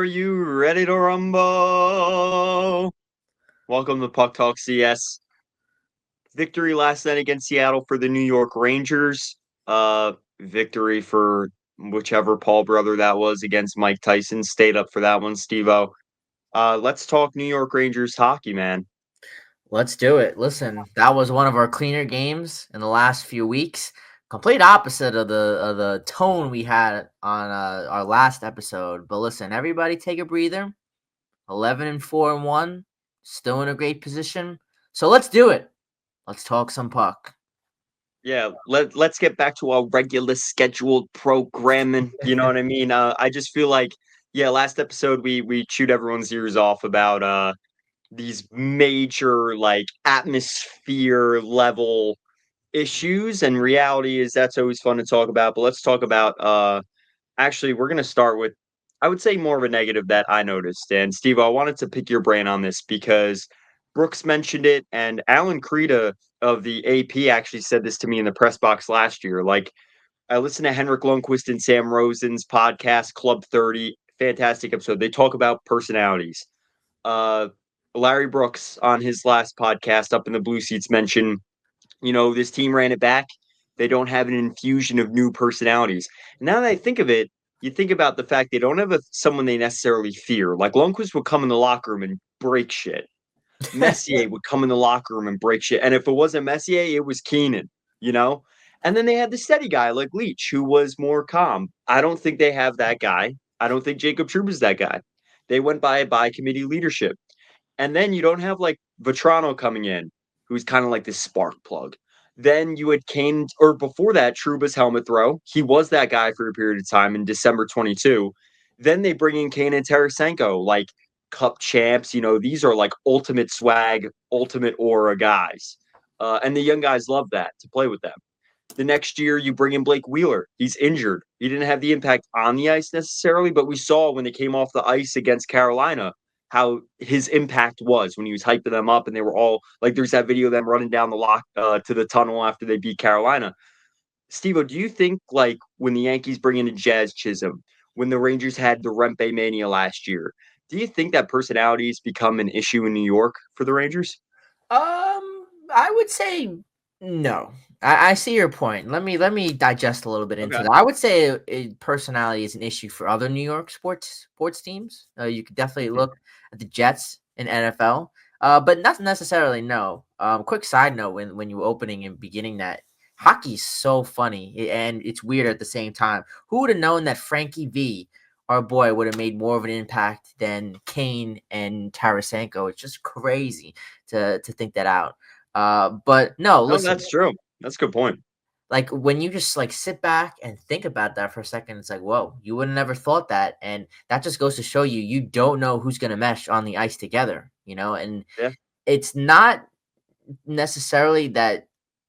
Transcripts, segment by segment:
Are you ready to rumble? Welcome to Puck Talk CS. Victory last night against Seattle for the New York Rangers. Victory for whichever Paul brother that was against Mike Tyson. Stayed up for that one, Steve-O. Let's talk New York Rangers hockey, man. Let's do it. Listen, that was one of our cleaner games in the last few weeks. Complete opposite of the tone we had on our last episode. But listen, everybody, take a breather. 11-4-1, still in a great position. So let's do it. Let's talk some puck. Yeah, let's get back to our regular scheduled programming. You know what I mean? I just feel like, yeah, last episode we chewed everyone's ears off about these major like atmosphere level issues, and reality is that's always fun to talk about. But let's talk about actually we're gonna start with, I would say, more of a negative that I noticed. And Steve, I wanted to pick your brain on this because Brooks mentioned it, and Alan Krita of the AP actually said this to me in the press box last year. Like, I listened to Henrik Lundqvist and Sam Rosen's podcast, Club 30, fantastic episode. They talk about personalities. Uh, Larry Brooks on his last podcast up in the Blue Seats mentioned, this team ran it back. They don't have an infusion of new personalities. And now that I think of it, you think about the fact they don't have someone they necessarily fear. Like Lundqvist would come in the locker room and break shit. Messier would come in the locker room and break shit. And if it wasn't Messier, it was Keenan, you know? And then they had the steady guy like Leach, who was more calm. I don't think they have that guy. I don't think Jacob Trouba's that guy. They went by committee leadership. And then you don't have like Vetrano coming in, who's kind of like this spark plug. Then you had Kane, or before that, Trouba's helmet throw. He was that guy for a period of time in December 22. Then they bring in Kane and Tarasenko, like cup champs. These are like ultimate swag, ultimate aura guys. And the young guys love that to play with them. The next year, you bring in Blake Wheeler. He's injured. He didn't have the impact on the ice necessarily, but we saw when they came off the ice against Carolina how his impact was when he was hyping them up, and they were all like, there's that video of them running down the lock to the tunnel after they beat Carolina. Steve-O, do you think like when the Yankees bring in a Jazz Chisholm, when the Rangers had the Rempe Mania last year, do you think that personalities become an issue in New York for the Rangers? I would say no. I see your point. Let me digest a little bit into Okay. that. I would say personality is an issue for other New York sports teams. You could definitely Mhm. look at the Jets in NFL, but not necessarily no. Quick side note: when you were opening and beginning that, hockey's so funny and it's weird at the same time. Who would have known that Frankie V, our boy, would have made more of an impact than Kane and Tarasenko? It's just crazy to think that out. But no, No, listen, that's true. That's a good point. like when you just like sit back and think about that for a second, it's like, whoa, you would have never thought that. And that just goes to show you don't know who's gonna mesh on the ice together, and Yeah. it's not necessarily that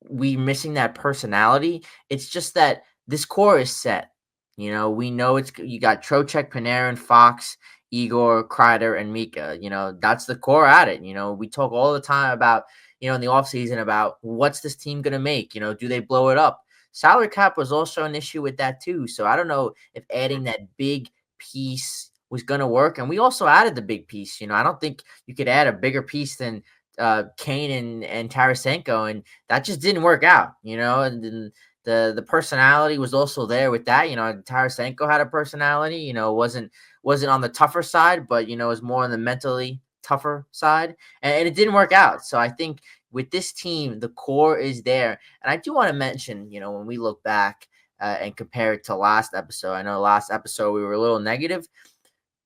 we missing that personality. It's just that this core is set. We know it's you got Trocheck, Panarin, Fox, Igor, Kreider, and Mika. That's the core at it. We talk all the time about, in the offseason about what's this team gonna make? Do they blow it up? Salary cap was also an issue with that too. So I don't know if adding that big piece was gonna work. And we also added the big piece. I don't think you could add a bigger piece than Kane and Tarasenko, and that just didn't work out, and then the personality was also there with that. Tarasenko had a personality, wasn't on the tougher side, but was more on the mentally tougher side, and it didn't work out. So I think with this team, the core is there. And I do want to mention, when we look back and compare it to last episode, I know last episode we were a little negative,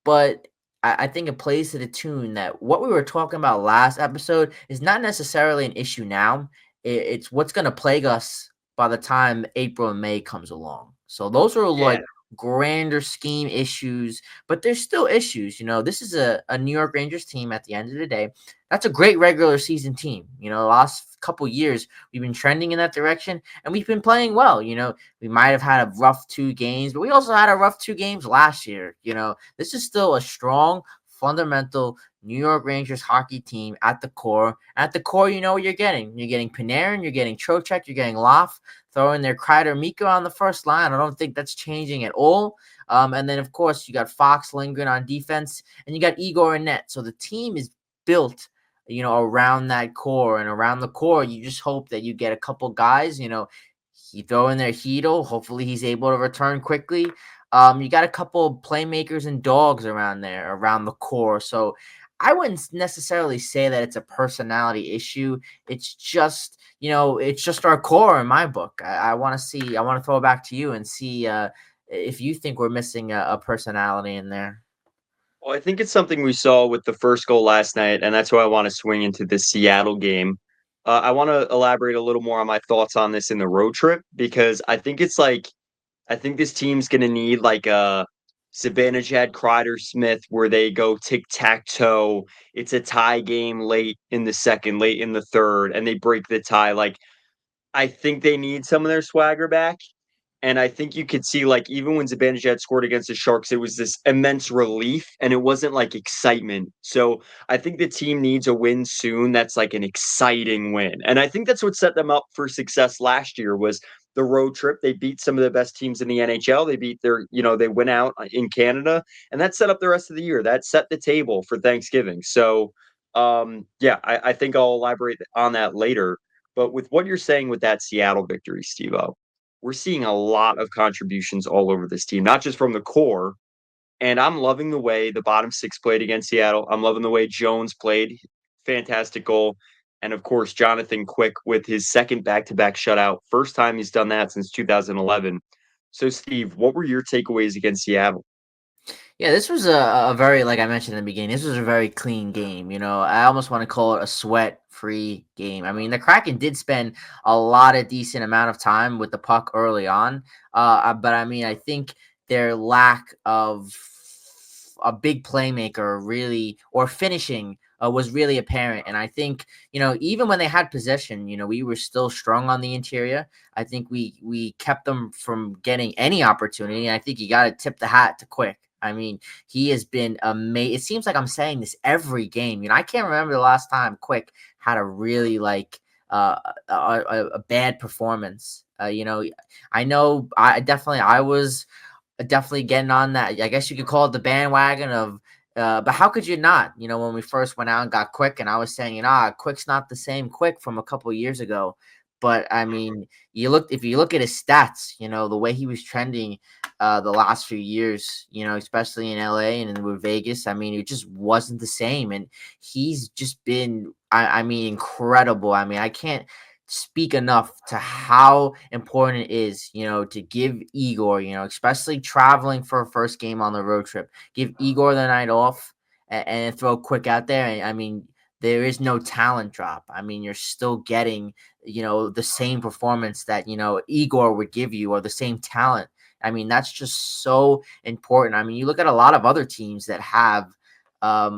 but I think it plays to the tune that what we were talking about last episode is not necessarily an issue now. It's what's going to plague us by the time April and May comes along. So those are Yeah. like grander scheme issues, but there's still issues. This is a New York Rangers team at the end of the day. That's a great regular season team. The last couple years we've been trending in that direction, and we've been playing well. We might have had a rough 2 games, but we also had a rough 2 games last year. This is still a strong fundamental New York Rangers hockey team at the core. At the core, you know what you're getting. You're getting Panarin, you're getting Trocheck, you're getting Loff, throwing their Kreider Miko on the first line. I don't think that's changing at all. And then, of course, you got Fox lingering on defense, and you got Igor and net. So the team is built, around that core. And around the core, you just hope that you get a couple guys, you throw in there Chytil. Hopefully he's able to return quickly. You got a couple playmakers and dogs around there, around the core. So I wouldn't necessarily say that it's a personality issue. It's just, it's just our core in my book. I want to throw it back to you and see if you think we're missing a personality in there. Well, I think it's something we saw with the first goal last night, and that's why I want to swing into the Seattle game. I want to elaborate a little more on my thoughts on this in the road trip because I think this team's gonna need like a Zibanejad, Kreider, Smith, where they go tic tac toe. It's a tie game late in the second, late in the third, and they break the tie. Like I think they need some of their swagger back. And I think you could see, like, even when Zibanejad scored against the Sharks, it was this immense relief and it wasn't like excitement. So I think the team needs a win soon that's like an exciting win. And I think that's what set them up for success last year was the road trip. They beat some of the best teams in the NHL. They beat they went out in Canada and that set up the rest of the year. That set the table for Thanksgiving. So yeah, I think I'll elaborate on that later. But with what you're saying with that Seattle victory, Steve, we're seeing a lot of contributions all over this team, not just from the core. And I'm loving the way the bottom six played against Seattle. I'm loving the way Jones played. Fantastic goal. And of course, Jonathan Quick with his second back to back shutout. First time he's done that since 2011. So, Steve, what were your takeaways against Seattle? Yeah, this was a very, like I mentioned in the beginning, this was a very clean game. I almost want to call it a sweat-free game. I mean, the Kraken did spend a lot of decent amount of time with the puck early on, but I mean, I think their lack of a big playmaker really or finishing was really apparent. And I think even when they had possession, we were still strong on the interior. I think we kept them from getting any opportunity. I think you got to tip the hat to Quick. I mean, he has been amazing. It seems like I'm saying this every game. I can't remember the last time Quick had a really a bad performance. I know I was definitely getting on that. I guess you could call it the bandwagon of. But how could you not? When we first went out and got Quick, and I was saying, Quick's not the same Quick from a couple of years ago. But I mean, if you look at his stats, the way he was trending the last few years, especially in LA and with Vegas, I mean, it just wasn't the same. And he's just been, I mean, incredible. I mean, I can't speak enough to how important it is, to give Igor, especially traveling for a first game on the road trip, give Igor the night off and throw Quick out there. And I mean, there is no talent drop. I mean, you're still getting, the same performance that, Igor would give you or the same talent. I mean, that's just so important. I mean, you look at a lot of other teams that have, a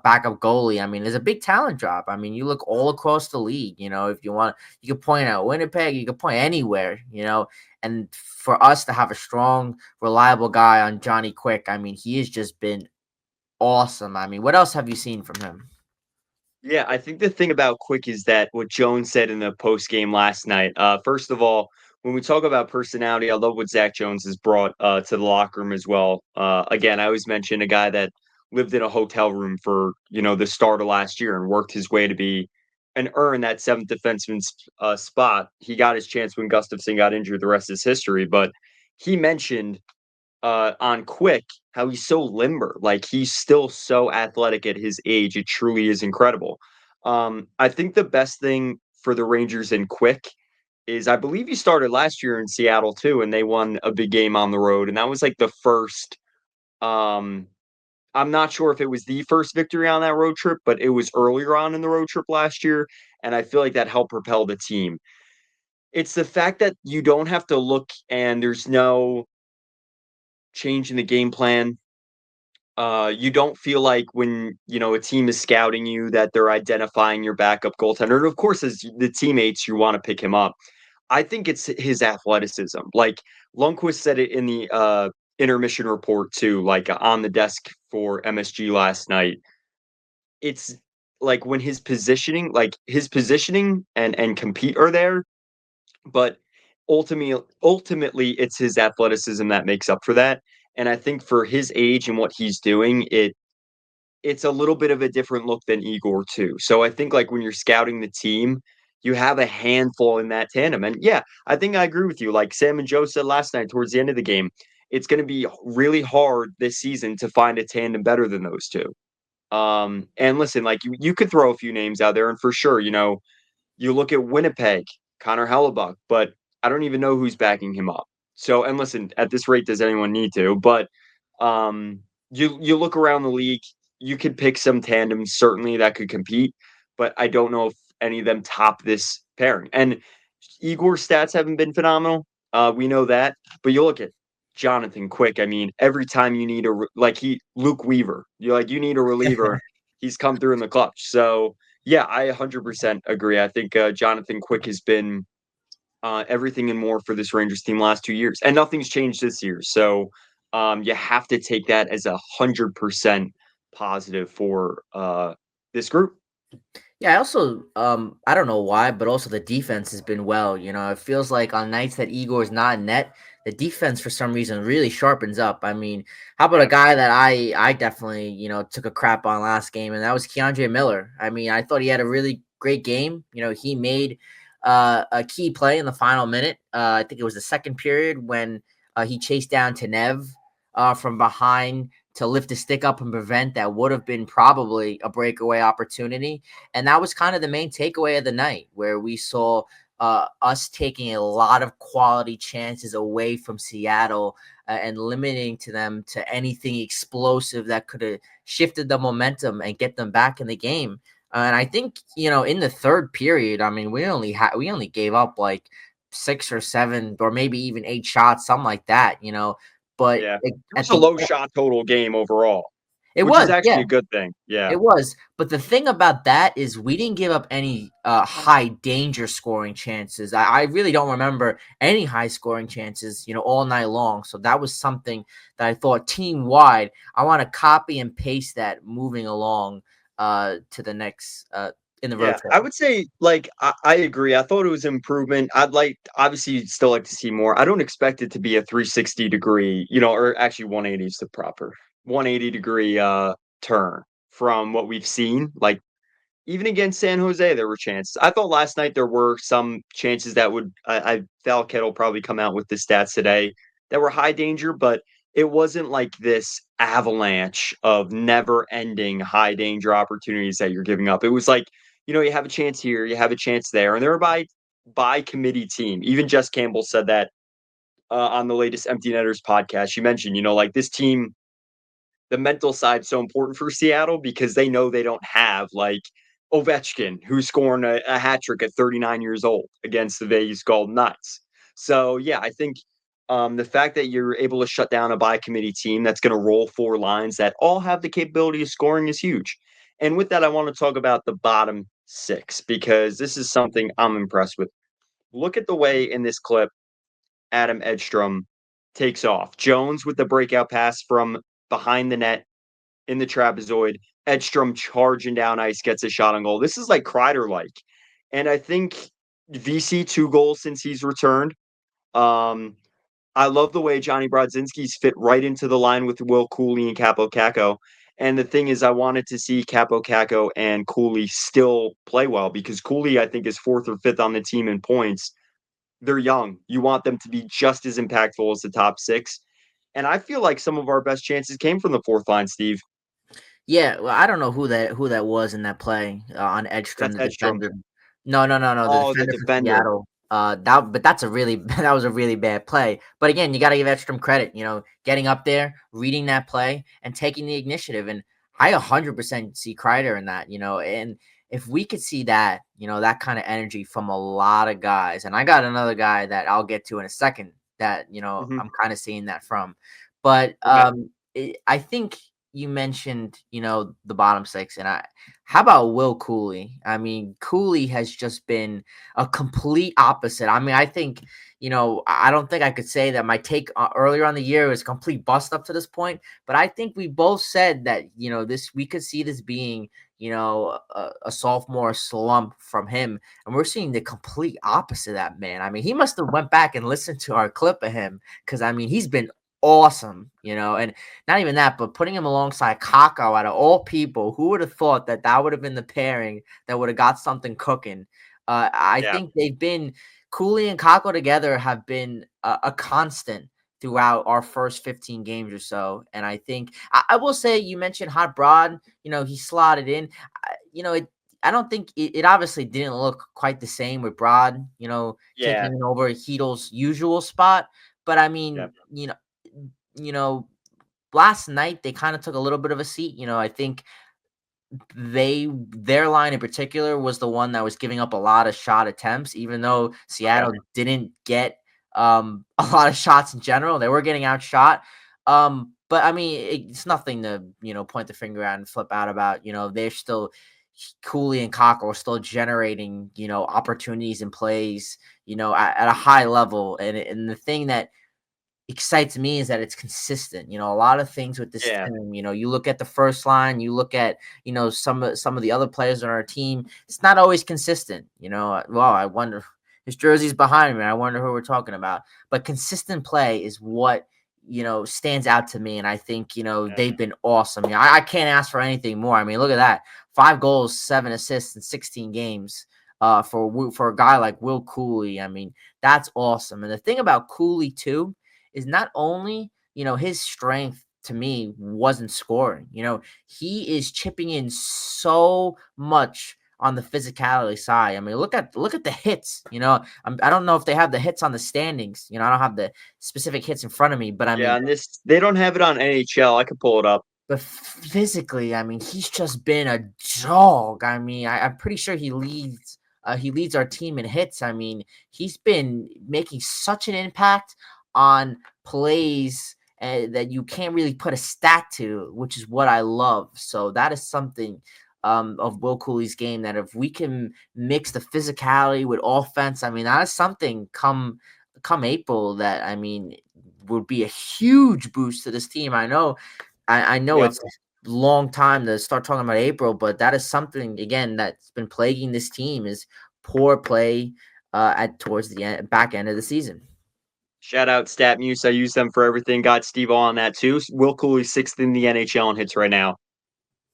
backup goalie. I mean, there's a big talent drop. I mean, you look all across the league, if you want, you could point out Winnipeg, you could point anywhere, and for us to have a strong, reliable guy on Johnny Quick, I mean, he has just been awesome. I mean, what else have you seen from him? Yeah, I think the thing about Quick is that what Jones said in the post game last night. First of all, when we talk about personality, I love what Zach Jones has brought to the locker room as well. Again, I always mention a guy that lived in a hotel room for the start of last year and worked his way to be and earn that seventh defenseman spot. He got his chance when Gustafsson got injured. The rest is history. But he mentioned on Quick how he's so limber. Like he's still so athletic at his age. It truly is incredible. I think the best thing for the Rangers in Quick is I believe he started last year in Seattle too, and they won a big game on the road. And that was like the first I'm not sure if it was the first victory on that road trip, but it was earlier on in the road trip last year. And I feel like that helped propel the team. It's the fact that you don't have to look and there's no change in the game plan. You don't feel like when a team is scouting you that they're identifying your backup goaltender. And of course, as the teammates, you want to pick him up. I think it's his athleticism. Like Lundqvist said it intermission report too, like on the desk for MSG last night. It's like when his positioning and compete are there, but ultimately it's his athleticism that makes up for that. And I think for his age and what he's doing, it's a little bit of a different look than Igor too. So I think like when you're scouting the team, you have a handful in that tandem. And yeah, I think I agree with you. Like Sam and Joe said last night towards the end of the game, it's going to be really hard this season to find a tandem better than those two. And listen, like you could throw a few names out there, and for sure, you look at Winnipeg, Connor Hellebuck, but I don't even know who's backing him up. So, and listen, at this rate, does anyone need to? But um, you look around the league, you could pick some tandems certainly that could compete, but I don't know if any of them top this pairing. And Igor's stats haven't been phenomenal. We know that, but you look at Jonathan Quick. I mean, every time you need Luke Weaver, you need a reliever. He's come through in the clutch. So yeah, I 100% agree. I think Jonathan Quick has been everything and more for this Rangers team last 2 years, and nothing's changed this year. So you have to take that as 100% positive for this group. Yeah, I also I don't know why, but also the defense has been well. It feels like on nights that Igor is not in net, the defense for some reason really sharpens up. I mean, how about a guy that I definitely took a crap on last game, and that was Keandre Miller. I mean, I thought he had a really great game. He made a key play in the final minute. I think it was the second period when he chased down Tanev from behind to lift a stick up and prevent that would have been probably a breakaway opportunity. And that was kind of the main takeaway of the night, where we saw us taking a lot of quality chances away from Seattle and limiting to them to anything explosive that could have shifted the momentum and get them back in the game. And I think, in the third period, I mean, we only gave up like 6 or 7 or maybe even 8 shots, something like that, but Yeah, it at was a the low shot total game overall, it which is was, actually yeah. a good thing. Yeah, It was, but the thing about that is we didn't give up any high danger scoring chances. I really don't remember any high scoring chances, all night long. So that was something that I thought team wide. I want to copy and paste that moving along to the next in the road yeah, trip. I would say like I agree. I thought it was improvement. Obviously still like to see more. I don't expect it to be a 360-degree, or actually 180 is the proper 180-degree turn from what we've seen. Like even against San Jose, there were chances. I thought last night there were some chances that would. Val Kettle probably come out with the stats today that were high danger, but it wasn't like this avalanche of never-ending high danger opportunities that you're giving up. It was like you have a chance here, you have a chance there, and they're by committee team. Even Jess Campbell said that on the latest Empty Netters podcast. She mentioned, like this team, the mental side so important for Seattle because they know they don't have like Ovechkin, who's scoring a hat trick at 39 years old against the Vegas Golden Knights. So yeah, I think the fact that you're able to shut down a by committee team that's going to roll 4 lines that all have the capability of scoring is huge. And with that, I want to talk about the bottom 6 because this is something I'm impressed with. Look at the way in this clip Adam Edstrom takes off. Jones with the breakout pass from behind the net in the trapezoid. Edstrom charging down ice gets a shot on goal. This is like Kreider like. And I think VC 2 goals since he's returned. Um, I love the way Johnny Brodzinski's fit right into the line with Will Cooley and Capo Caco. And the thing is, I wanted to see Capo Caco and Cooley still play well because Cooley, I think, is 4th or 5th on the team in points. They're young. You want them to be just as impactful as the top 6. And I feel like some of our best chances came from the 4th line, Steve. Yeah, well, I don't know who that was in that play on Edstrom, That's the Edstrom. defender. No, the Oh, the defender for defender. Seattle. But that's a really that was a really bad play. But again, you got to give Edstrom credit. Getting up there, reading that play, and taking the initiative. And I 100% see Kreider in that. And if we could see that, that kind of energy from a lot of guys, and I got another guy that I'll get to in a second that Mhm. I'm kind of seeing that from. But Okay. I think you mentioned, the bottom six, and how about Will Cooley? I mean, Cooley has just been a complete opposite. I mean, I think, I don't think I could say that my take earlier on the year was a complete bust up to this point, but I think we both said that, this we could see this being, a sophomore slump from him, and we're seeing the complete opposite of that man. I mean, he must have went back and listened to our clip of him because I mean, he's been awesome, and not even that, but putting him alongside Kako out of all people, who would have thought that that would have been the pairing that would have got something cooking? I Yeah, think they've been Cooley and Kako together have been a constant throughout our first 15 games or so. And I think I will say you mentioned Hot Broad, he slotted in. I don't think it obviously didn't look quite the same with Broad, yeah, taking over Heedle's usual spot. But I yeah, mean, you know, last night they kind of took a little bit of a seat. I think their line in particular was the one that was giving up a lot of shot attempts, even though okay, Seattle didn't get a lot of shots in general. They were getting outshot. But I mean, it's nothing to point the finger at and flip out about. They're still Cooley and Cocker are still generating opportunities and plays at a high level. And the thing that excites me is that it's consistent. A lot of things with this yeah, team, you look at the first line, you look at, some of the other players on our team, it's not always consistent. Well, I wonder his jersey's behind me. I wonder who we're talking about. But consistent play is what stands out to me. And I think, yeah, they've been awesome. I can't ask for anything more. I mean, look at that. 5 goals, 7 assists in 16 games. For a guy like Will Cooley, I mean, that's awesome. And the thing about Cooley too is not only, his strength to me wasn't scoring. He is chipping in so much on the physicality side. I mean, look at the hits. I don't know if they have the hits on the standings. I don't have the specific hits in front of me, but I yeah. mean, And this, they don't have it on NHL. I could pull it up. but physically, I mean, he's just been a dog. I mean, I'm pretty sure he leads our team in hits. I mean, he's been making such an impact on plays that you can't really put a stat to, which is what I love. So that is something of Will Cooley's game that if we can mix the physicality with offense, I mean, that is something come April that I mean would be a huge boost to this team. I know Yeah. it's a long time to start talking about April, but that is something again that's been plaguing this team is poor play at towards the back end of the season. Shout out StatMuse. I use them for everything. Got Steve on that too. Will Cooley sixth in the NHL in hits right now.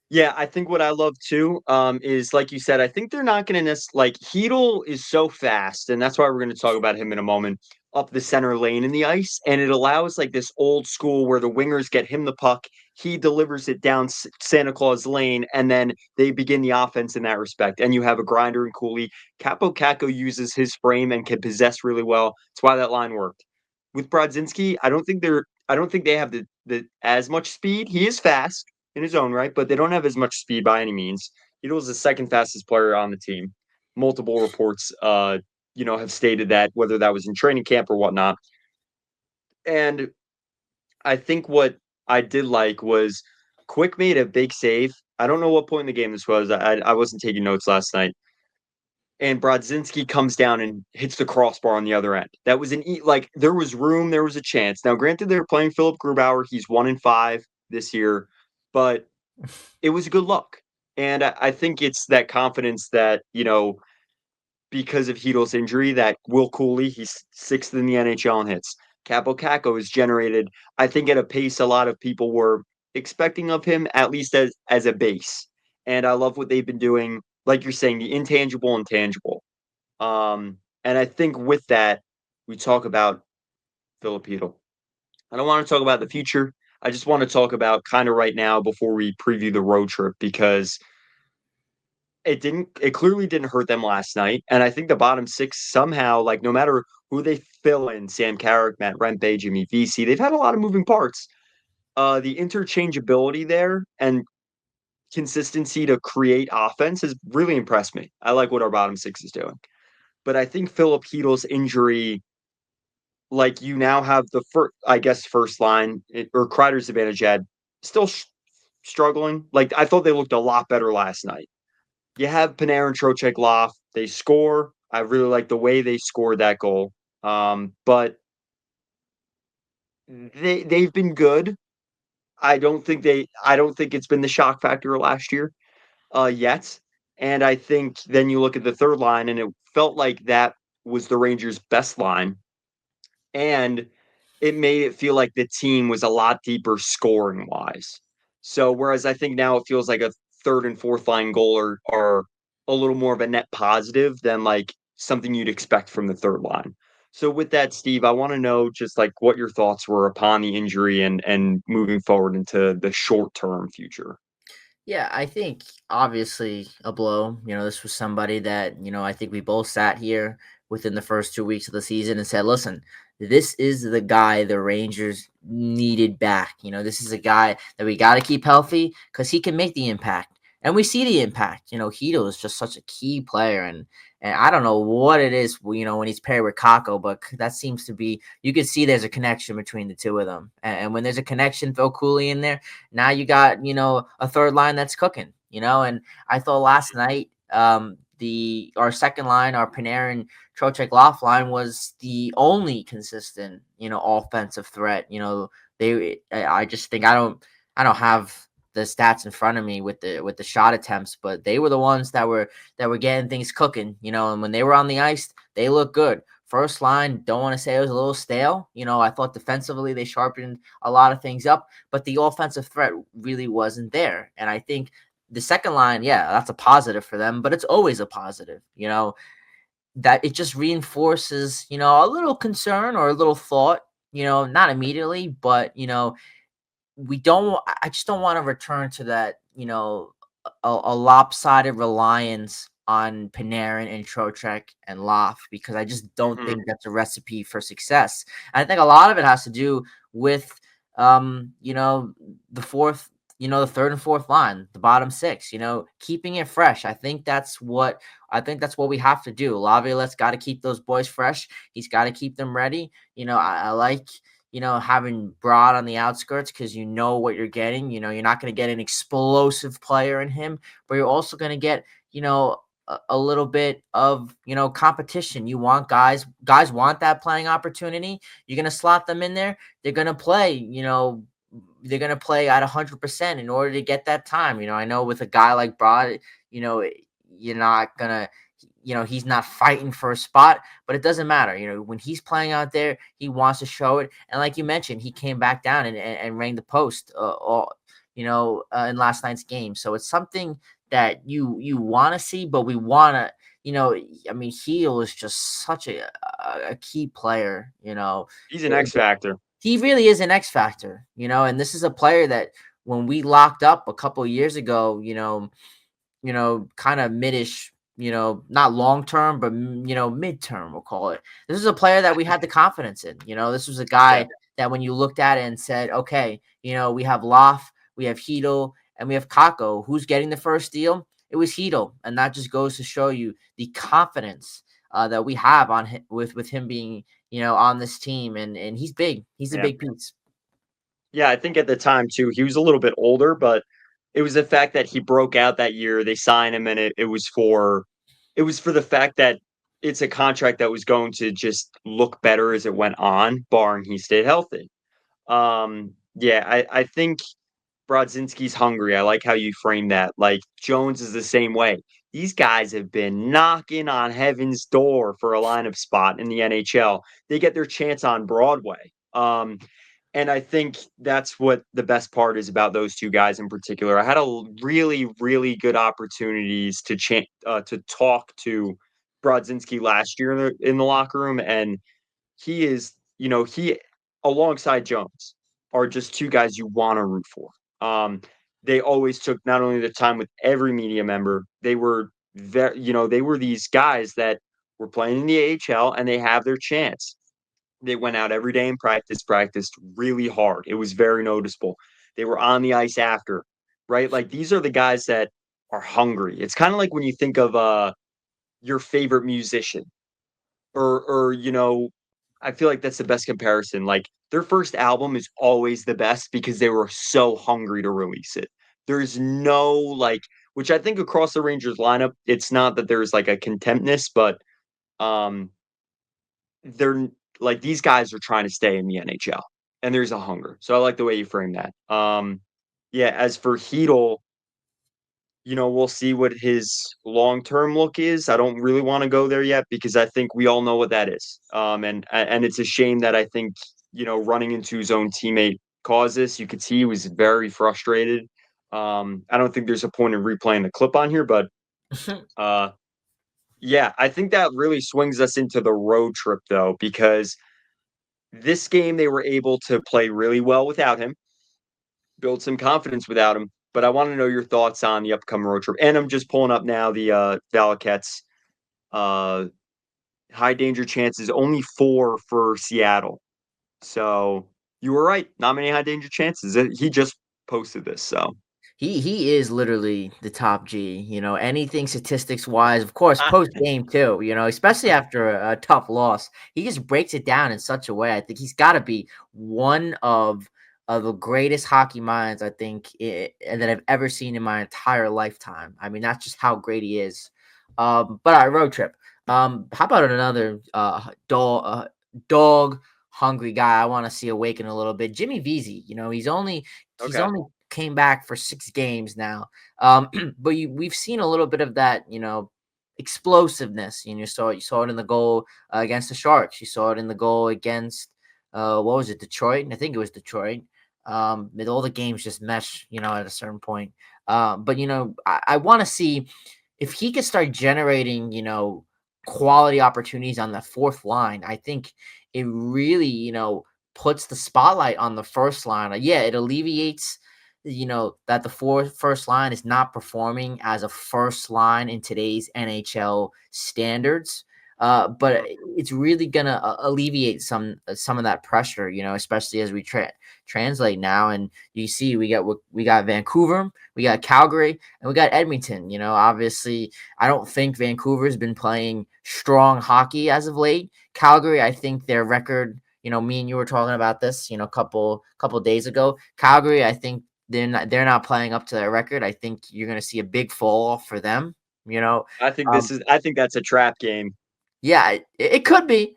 Yeah, I think what I love too, is like you said, I think they're not going to like Heedle is so fast, and that's why we're going to talk about him in a moment, up the center lane in the ice, and it allows like this old school where the wingers get him the puck, he delivers it down Santa Claus Lane, and then they begin the offense in that respect. And you have a grinder and Cooley. Capo Caco uses his frame and can possess really well. That's why that line worked. With Brodzinski, I don't think they have the as much speed. He is fast in his own right, but they don't have as much speed by any means. He was the second fastest player on the team. Multiple reports, have stated that, whether that was in training camp or whatnot. And I think what I did like was Quick made a big save. I don't know what point in the game this was. I wasn't taking notes last night. And Brodzinski comes down and hits the crossbar on the other end. That was like there was room, there was a chance. Now, granted, they were playing Philip Grubauer. He's 1-5 this year, but it was a good look. And I think it's that confidence that, because of Heedle's injury, that Will Cooley, he's sixth in the NHL in hits. Capo Caco has generated, I think, at a pace a lot of people were expecting of him, at least as a base. And I love what they've been doing. Like you're saying, the intangible and tangible. And I think with that, we talk about Philip Heedle. I don't want to talk about the future. I just want to talk about kind of right now before we preview the road trip because it clearly didn't hurt them last night. And I think the bottom six somehow, like no matter who they fill in, Sam Carrick, Matt Rempe, Jimmy Vesey, they've had a lot of moving parts. The interchangeability there and consistency to create offense has really impressed me. I like what our bottom six is doing. But I think Philip Heedle's injury, like you now have the first, I guess, first line or Kreider's advantage had still struggling. Like I thought they looked a lot better last night. You have Panarin, Trocheck, Loff. They score. I really like the way they scored that goal. But they've been good. I don't think it's been the shock factor last year yet. And I think then you look at the third line, and it felt like that was the Rangers' best line, and it made it feel like the team was a lot deeper scoring wise. So whereas I think now it feels like a third and fourth line goal are a little more of a net positive than like something you'd expect from the third line. So with that, Steve, I want to know just like what your thoughts were upon the injury and moving forward into the short term future. Yeah, I think obviously a blow. This was somebody that, I think we both sat here within the first 2 weeks of the season and said, listen, this is the guy the Rangers needed back. This is a guy that we got to keep healthy because he can make the impact. And we see the impact. Chytil is just such a key player. And I don't know what it is, when he's paired with Kako, but that seems to be, you can see there's a connection between the two of them. And when there's a connection, Phil Cooley in there, now you got, a third line that's cooking, and I thought last night, our second line, our Panarin Trocheck Loft line was the only consistent, offensive threat. I just think I don't have the stats in front of me with the shot attempts, but they were the ones that were getting things cooking, and when they were on the ice, they looked good. First line, don't want to say it was a little stale. I thought defensively they sharpened a lot of things up, but the offensive threat really wasn't there. And I think the second line, yeah, that's a positive for them, but it's always a positive, that it just reinforces, a little concern or a little thought, not immediately, but, I just don't want to return to that, a lopsided reliance on Panarin and Trocheck and Loff because I just don't Mhm. think that's a recipe for success. And I think a lot of it has to do with the fourth, the third and fourth line, the bottom six, keeping it fresh. I think that's what we have to do. Laviolette's got to keep those boys fresh. He's got to keep them ready. I like having Broad on the outskirts because you know what you're getting. You're not going to get an explosive player in him, but you're also going to get, a little bit of, competition. You want guys want that playing opportunity. You're going to slot them in there. They're going to play, they're going to play at 100% in order to get that time. I know with a guy like Broad, you're not going to, he's not fighting for a spot, but it doesn't matter. When he's playing out there, he wants to show it. And like you mentioned, he came back down and rang the post, in last night's game. So it's something that you want to see, but we want to, I mean, Heel is just such a key player, He's an X factor. he really is an X factor, and this is a player that when we locked up a couple of years ago, kind of midish, not long term, but midterm, we'll call it. This is a player that we had the confidence in. This was a Yeah. guy that when you looked at it and said, okay, we have Loff, we have Chytil, and we have Kako. Who's getting the first deal? It was Chytil, and that just goes to show you the confidence that we have on him, with him being, on this team, and he's big. He's a Yeah. big piece. Yeah, I think at the time too, he was a little bit older, but it was the fact that he broke out that year. They signed him, and it was for the fact that it's a contract that was going to just look better as it went on, barring he stayed healthy. Yeah, I think Brodzinski's hungry. I like how you frame that. Like Jones is the same way. These guys have been knocking on heaven's door for a lineup spot in the NHL. They get their chance on Broadway. And I think that's what the best part is about those two guys in particular. I had a really, really good opportunities to talk to Brodzinski last year in the locker room, and he is, he alongside Jones are just two guys you want to root for. They always took not only the time with every media member, they were these guys that were playing in the AHL and they have their chance. They went out every day and practiced really hard. It was very noticeable. They were on the ice after, right? Like these are the guys that are hungry. It's kind of like when you think of your favorite musician or I feel like that's the best comparison. Like their first album is always the best because they were so hungry to release it. there's no like, which I think across the Rangers lineup, it's not that there's like a contentness, but um, they're like these guys are trying to stay in the NHL, and there's a hunger. So I like the way you frame that. Yeah. As for Chytil, we'll see what his long-term look is. I don't really want to go there yet because I think we all know what that is. And it's a shame that I think, running into his own teammate caused this. You could see he was very frustrated. I don't think there's a point in replaying the clip on here, but uh yeah, I think that really swings us into the road trip though, because this game they were able to play really well without him, build some confidence without him. But I want to know your thoughts on the upcoming road trip. And I'm just pulling up now the Valaquette's uh, high danger chances, only 4 for Seattle. So you were right, not many high danger chances. He just posted this, so He is literally the top G, anything statistics wise, of course, post game too, especially after a tough loss. He just breaks it down in such a way. I think he's got to be one of the greatest hockey minds I think that I've ever seen in my entire lifetime. I mean, that's just how great he is. But all right, road trip. How about another dog hungry guy I want to see awaken a little bit? Jimmy Vesey. He's okay. only came back for 6 games now. But we've seen a little bit of that, explosiveness. You saw it in the goal against the Sharks. You saw it in the goal against what was it, Detroit? I think it was Detroit. All the games just mesh, at a certain point. But I want to see if he could start generating, quality opportunities on the fourth line. I think it really, puts the spotlight on the first line. Yeah, it alleviates that the first line is not performing as a first line in today's NHL standards. But it's really gonna alleviate some of that pressure, especially as we translate now. And you see, we got Vancouver, we got Calgary, and we got Edmonton. Obviously, I don't think Vancouver's been playing strong hockey as of late. Calgary, I think their record. Me and you were talking about this, couple days ago. Calgary, I think they're not playing up to their record. I think you're going to see a big fall off for them. You know, I think that's a trap game yeah, it could be,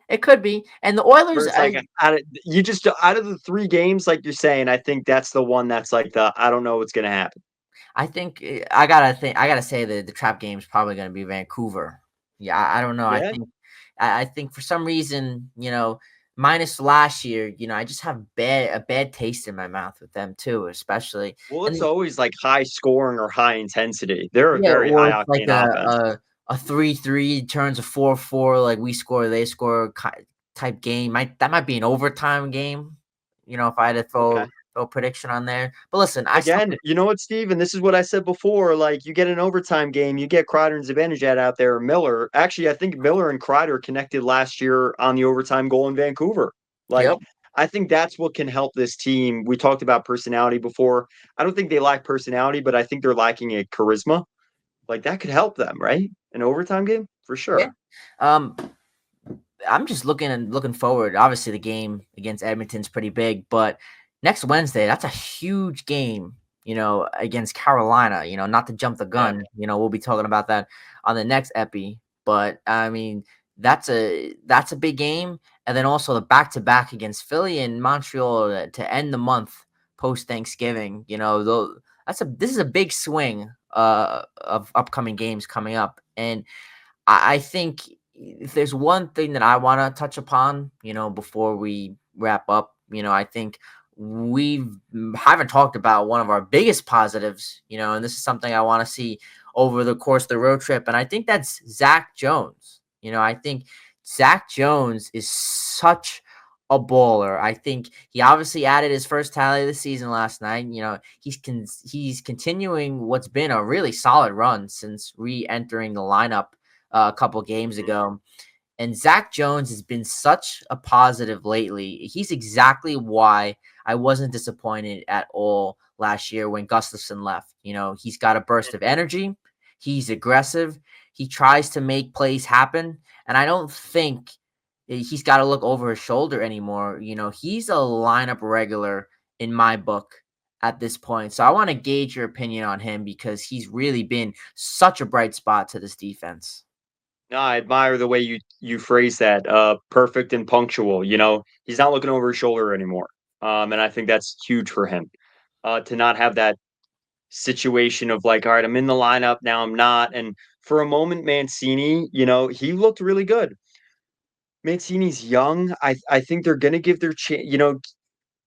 and the where Oilers. it's like out of the 3 games, like you're saying, I think that's the one that's like the I don't know what's gonna happen. I think I gotta say that the trap game is probably going to be Vancouver. Yeah, I don't know. I Yeah. think I think for some reason, minus last year, I just have a bad taste in my mouth with them too, especially. Well, And it's always like high scoring or high intensity. They're a yeah, very or high it's like octane offense. a 3-3 turns a 4-4, like we score, they score type game. That might be an overtime game, if I had to Okay. throw a prediction on there. But listen, I still Again, you know what, Steve? And this is what I said before. Like, you get an overtime game, you get Kreider and Zibanejad out there, or Miller. Actually, I think Miller and Kreider connected last year on the overtime goal in Vancouver. Like, yep. I think that's what can help this team. We talked about personality before. I don't think they lack personality, but I think they're lacking a charisma. Like, that could help them, right? An overtime game for Yeah. sure. Um I'm just looking forward. Obviously, the game against Edmonton's pretty big, but next Wednesday, that's a huge game, against Carolina. Not to jump the Yeah. gun, we'll be talking about that on the next epi. But I mean, that's a big game, and then also the back to back against Philly and Montreal to end the month post Thanksgiving. Though this is a big swing of upcoming games coming up, and I think if there's one thing that I want to touch upon, before we wrap up, I think we haven't talked about one of our biggest positives, and this is something I want to see over the course of the road trip. And I think that's Zach Jones. I think Zach Jones is such a baller. I think he obviously added his first tally of the season last night. He's continuing what's been a really solid run since re-entering the lineup a couple games Mhm. ago. And Zach Jones has been such a positive lately. He's exactly why I wasn't disappointed at all last year when Gustafson left. He's got a burst of energy. He's aggressive. He tries to make plays happen. And I don't think he's got to look over his shoulder anymore. He's a lineup regular in my book at this point. So I want to gauge your opinion on him because he's really been such a bright spot to this defense. No, I admire the way you phrase that. Perfect and punctual. He's not looking over his shoulder anymore. And I think that's huge for him. To not have that situation of like, all right, I'm in the lineup now, I'm not. And for a moment, Mancini, he looked really good. Mancini's young. I think they're gonna give their chance.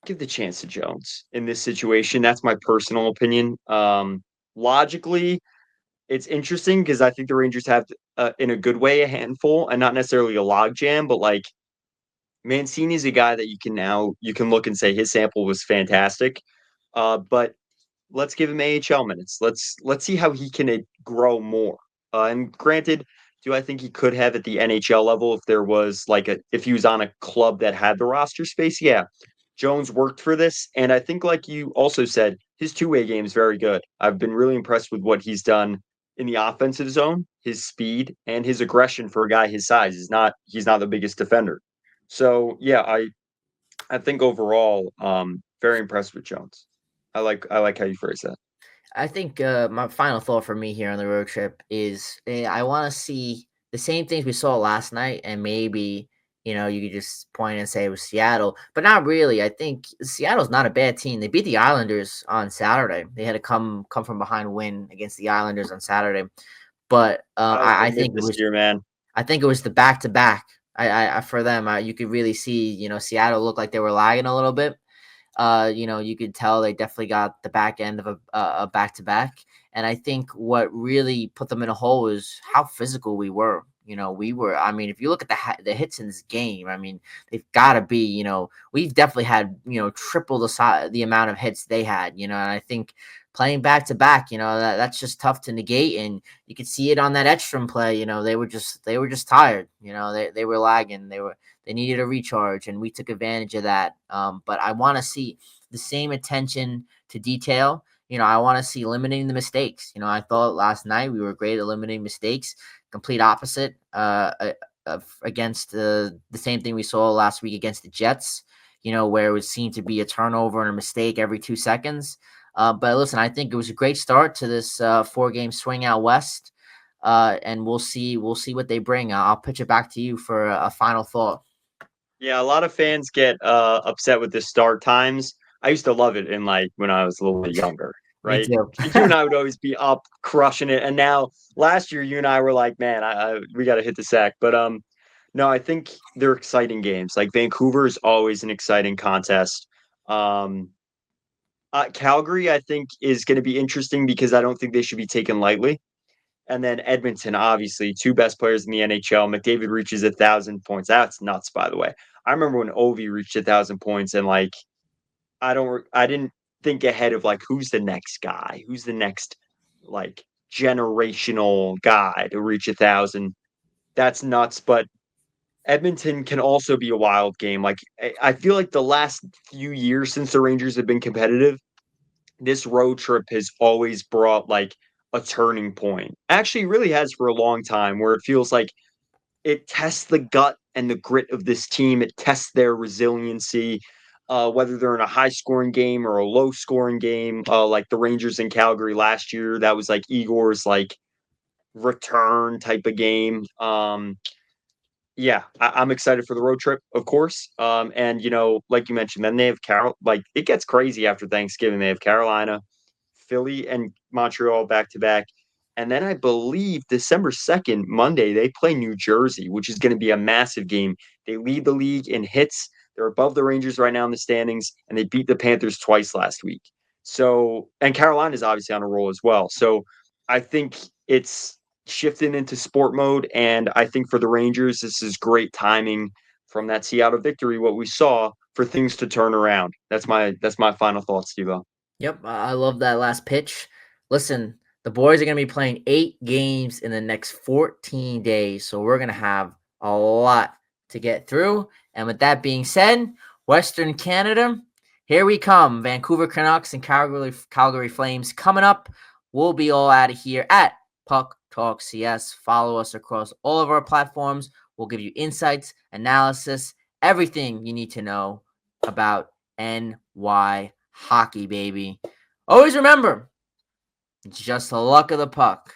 Give the chance to Jones in this situation. That's my personal opinion. Logically, it's interesting because I think the Rangers have, in a good way, a handful and not necessarily a logjam, but like Mancini's a guy that you can look and say his sample was fantastic. But let's give him AHL minutes. Let's see how he can grow more. And granted, do I think he could have at the NHL level if there was if he was on a club that had the roster space? Yeah. Jones worked for this, and I think like you also said, his two-way game is very good. I've been really impressed with what he's done in the offensive zone, his speed and his aggression for a guy his size. He's not the biggest defender. So yeah, I think overall, very impressed with Jones. I like how you phrase that. I think my final thought for me here on the road trip is I want to see the same things we saw last night, and maybe you could just point and say it was Seattle, but not really. I think Seattle's not a bad team. They beat the Islanders on Saturday. They had to come from behind win against the Islanders on Saturday, but They I missed think it this was year, man. the back to back. I for them, you could really see Seattle looked like they were lagging a little bit. You could tell they definitely got the back end of a back to back. And I think what really put them in a hole is how physical we were. We were. I mean, if you look at the hits in this game, I mean, they've got to be. We've definitely had triple the amount of hits they had. And I think playing back to back, that's just tough to negate. And you could see it on that Edstrom play. They were just tired. They were lagging. They needed a recharge, and we took advantage of that. But I want to see the same attention to detail. I want to see limiting the mistakes. I thought last night we were great at limiting mistakes. Complete opposite against the same thing we saw last week against the Jets. Where it would seem to be a turnover and a mistake every 2 seconds. But listen, I think it was a great start to this 4-game swing out west. And we'll see what they bring. I'll pitch it back to you for a final thought. Yeah, a lot of fans get upset with the start times. I used to love it in when I was a little bit younger, Me right? too. You and I would always be up crushing it, and now last year you and I were like, man, we got to hit the sack. But no, I think they're exciting games. Like Vancouver is always an exciting contest. Um, Calgary, I think, is going to be interesting because I don't think they should be taken lightly. And then Edmonton, obviously, two best players in the NHL. McDavid reaches 1,000 points. That's nuts, by the way. I remember when Ovi reached 1,000 points, and I didn't think ahead of who's the next guy, who's the next like generational guy to reach 1,000. That's nuts. But Edmonton can also be a wild game. I feel like the last few years since the Rangers have been competitive, this road trip has always brought a turning point. Actually, really has for a long time where it feels like it tests the gut and the grit of this team. It tests their resiliency, whether they're in a high scoring game or a low scoring game, like the Rangers in Calgary last year. That was Igor's return type of game. Yeah, I'm excited for the road trip, of course. And like you mentioned, then they have it gets crazy after Thanksgiving. They have Carolina, Philly, and Montreal back to back. And then I believe December 2nd, Monday, they play New Jersey, which is going to be a massive game. They lead the league in hits. They're above the Rangers right now in the standings, and they beat the Panthers twice last week. So, and Carolina is obviously on a roll as well. So I think it's shifting into sport mode. And I think for the Rangers, this is great timing from that Seattle victory, what we saw for things to turn around. That's my final thoughts, Steve. Yep, I love that last pitch. Listen, the boys are going to be playing 8 games in the next 14 days, so we're going to have a lot to get through. And with that being said, Western Canada, here we come. Vancouver Canucks and Calgary Flames coming up. We'll be all out of here at Puck Talk CS. Follow us across all of our platforms. We'll give you insights, analysis, everything you need to know about NY hockey, baby. Always remember, it's just the luck of the puck.